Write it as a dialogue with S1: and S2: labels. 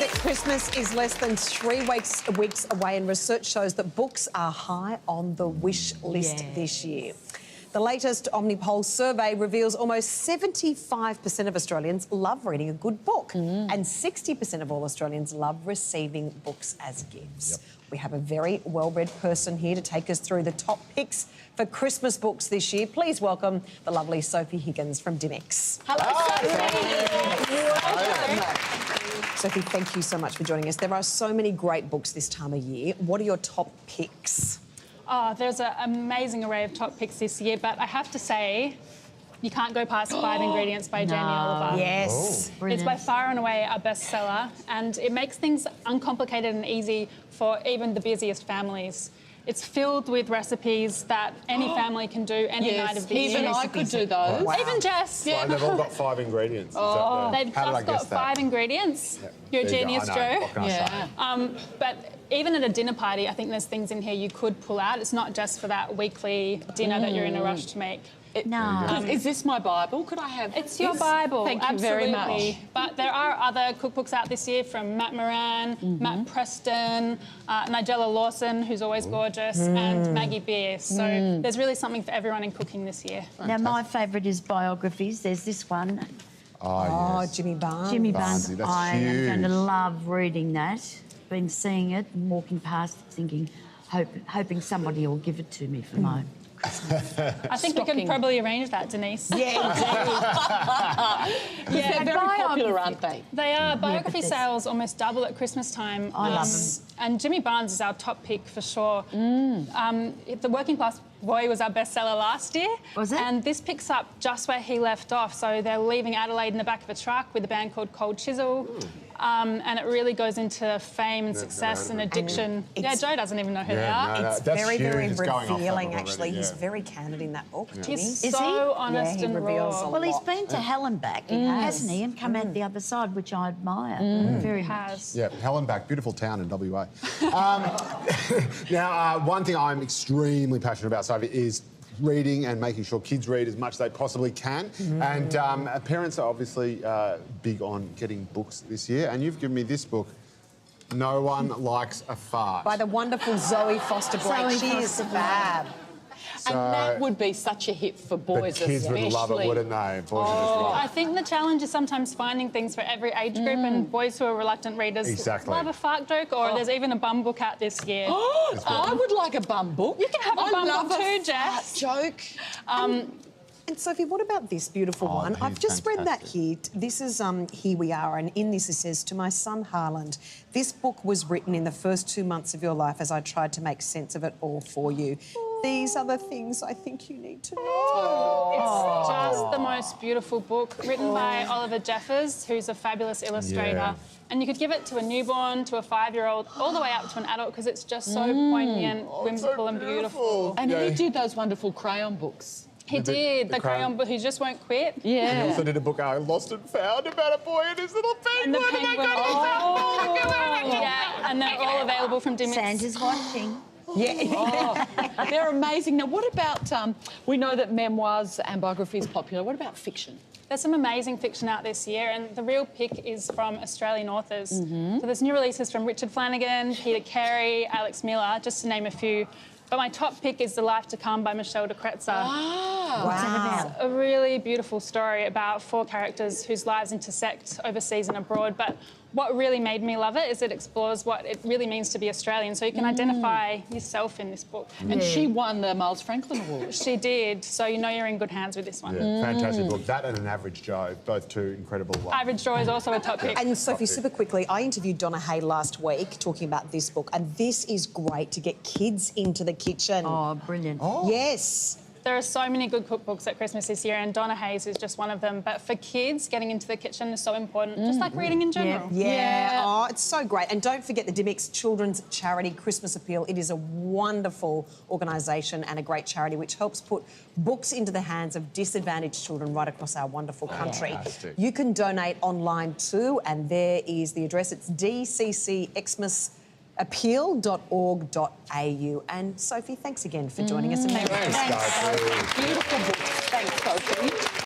S1: that Christmas is less than 3 weeks away, and research shows that books are high on the wish list this year. The latest Omnipoll survey reveals almost 75% of Australians love reading a good book, and 60% of all Australians love receiving books as gifts. We have a very well-read person here to take us through the top picks for Christmas books this year. Please welcome the lovely Sophie Higgins from Dymocks. Sophie, thank you so much for joining us. There are so many great books this time of year. What are your top picks?
S2: Oh, there's an amazing array of top picks this year, but I have to say, you can't go past 5 Ingredients by Jamie Oliver.
S1: Yes.
S2: It's by far and away our bestseller, and it makes things uncomplicated and easy for even the busiest families. It's filled with recipes that any family can do any night of the year.
S3: Even I could do those.
S1: Wow.
S2: Even Jess.
S4: And they've all got 5 ingredients.
S2: They've just got 5 ingredients. You're a genius, Joe.
S4: What can I say?
S2: But even at a dinner party, I think there's things in here you could pull out. It's not just for that weekly dinner that you're in a rush to make.
S3: Is this my Bible? Could I have
S2: It's your Bible.
S3: Thank you very much.
S2: But there are other cookbooks out this year from Matt Moran, Matt Preston, Nigella Lawson, who's always gorgeous, and Maggie Beer. So there's really something for everyone in cooking this year.
S5: Now, my favourite is Biographies. There's this one.
S1: Oh, yes. Jimmy Barnes.
S5: Jimmy Barnes.
S4: That's
S5: I
S4: huge.
S5: am going to love reading that. Been seeing it and walking past it thinking, hoping somebody will give it to me for my...
S2: I think we can probably arrange that, Denise.
S5: Yeah,
S3: They're very popular, aren't they?
S2: They are. Biography sales almost double at Christmas time.
S5: I love them.
S2: And Jimmy Barnes is our top pick for sure. The Working Class Boy was our bestseller last year.
S5: Was it?
S2: And this picks up just where he left off. So they're leaving Adelaide in the back of a truck with a band called Cold Chisel. And it really goes into fame and success and addiction. Yeah, Joe doesn't even know who they are.
S1: It's
S4: that's
S1: very,
S4: huge.
S1: very
S4: It's going off that
S1: revealing,
S4: one
S1: actually.
S4: already,
S1: He's very candid in that book, Jimmy.
S2: He's
S5: Is
S2: so
S5: he?
S2: honest
S1: he
S2: and
S1: reveals
S2: raw.
S1: a
S5: Well, he's
S1: lot.
S5: been to hell and back, hasn't he? And come out the other side, which I admire very much.
S2: Has.
S4: Yeah, Hellenbach, beautiful town in WA. Now, one thing I'm extremely passionate about, Sophie, is reading and making sure kids read as much as they possibly can. And parents are obviously big on getting books this year. And you've given me this book, No One Likes a Fart.
S1: By the wonderful Zoe Foster-Blake. She is fab.
S3: And that would be such a hit for boys,
S4: the kids
S3: especially.
S4: would love it, wouldn't they? Boys would just love
S2: I
S4: it.
S2: think the challenge is sometimes finding things for every age group, and boys who are reluctant readers love a fart joke, or there's even a bum book out this year.
S3: I would like a bum book.
S2: You can have a bum book too, Jess.
S3: Joke.
S1: And Sophie, what about this beautiful one? I've just read that here. This is Here We Are, and in this it says, to my son Harland, this book was written in the first 2 months of your life as I tried to make sense of it all for you. These are the things I think you need to know.
S2: It's just the most beautiful book, written by Oliver Jeffers, who's a fabulous illustrator.
S4: Yeah.
S2: And you could give it to a newborn, to a 5-year-old, all the way up to an adult, because it's just so poignant, whimsical and beautiful.
S3: And he did those wonderful crayon books.
S2: He did, the crayon book, Who Just Won't Quit.
S4: And he
S3: Yeah.
S4: also did a book, Lost and Found, about a boy and his little penguin.
S2: And the penguin. Yeah, and they're all available from Dymocks.
S5: Santa's watching.
S3: They're amazing. Now, what about, we know that memoirs and biography is popular. What about fiction?
S2: There's some amazing fiction out this year, and the real pick is from Australian authors. So there's new releases from Richard Flanagan, Peter Carey, Alex Miller, just to name a few. But my top pick is The Life to Come by Michelle de Kretser.
S5: What's that about?
S2: A really beautiful story about 4 characters whose lives intersect overseas and abroad. But what really made me love it is it explores what it really means to be Australian. So you can identify yourself in this book.
S3: And she won the Miles Franklin Award.
S2: She did. So you know you're in good hands with this one.
S4: Yeah, fantastic book. That and An Average Joe, both two incredible ones.
S2: Average Joy is also a top pick.
S1: And Sophie, super quickly, I interviewed Donna Hay last week talking about this book, and this is great to get kids into the kitchen.
S5: Oh, brilliant.
S1: Yes.
S2: There are so many good cookbooks at Christmas this year, and Donna Hayes is just one of them. But for kids, getting into the kitchen is so important, just like reading in general.
S1: Yeah. Oh, it's so great. And don't forget the Dymocks Children's Charity Christmas Appeal. It is a wonderful organisation and a great charity which helps put books into the hands of disadvantaged children right across our wonderful country.
S4: Fantastic.
S1: You can donate online too, and there is the address. It's dccxmasappeal.org.au. And Sophie, thanks again for joining us. And
S4: Thanks, guys.
S3: Beautiful books. Thanks, Sophie.